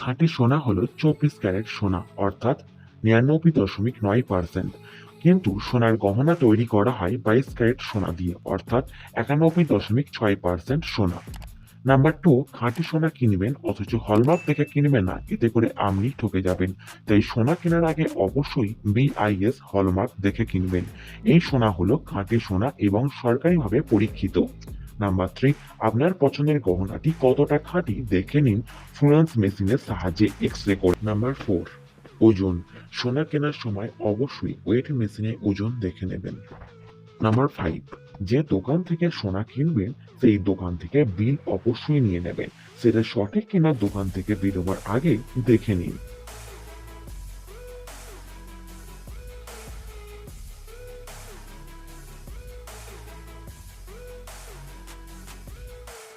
খাঁটি সোনা হলো 24 ক্যারেট সোনা, অর্থাৎ 99.9%। কিন্তু সোনার গহনা তৈরি করা হয় 22 ক্যারেট সোনা দিয়ে, অর্থাৎ 91.6% সোনা। নাম্বার 2, খাঁটি সোনা কিনবেন অথচ হলমার্ক দেখে কিনবেন না, এতে করে আপনি ঠকে যাবেন। তাই সোনা কেনার আগে অবশ্যই BIS হলমার্ক দেখে কিনবেন। এই সোনা হলো খাঁটি সোনা এবং সরকারিভাবে পরীক্ষিত। নাম্বার 3, আপনার পছন্দের গহনাটি কতটা খাঁটি দেখে নিন ফ্লুরেন্স মেশিনের সাহায্যে এক্স-রে করে। নাম্বার 4, ওজন। সোনা কেনার সময় অবশ্যই ওয়েট মেশিনে ওজন দেখে নেবেন। নাম্বার 5, যে দোকান থেকে সোনা কিনবেন সেই দোকান থেকে বিল অবশ্যই নিয়ে নেবেন। সেটা সঠিক কিনা দোকান থেকে বেরোবার আগে দেখে নিন।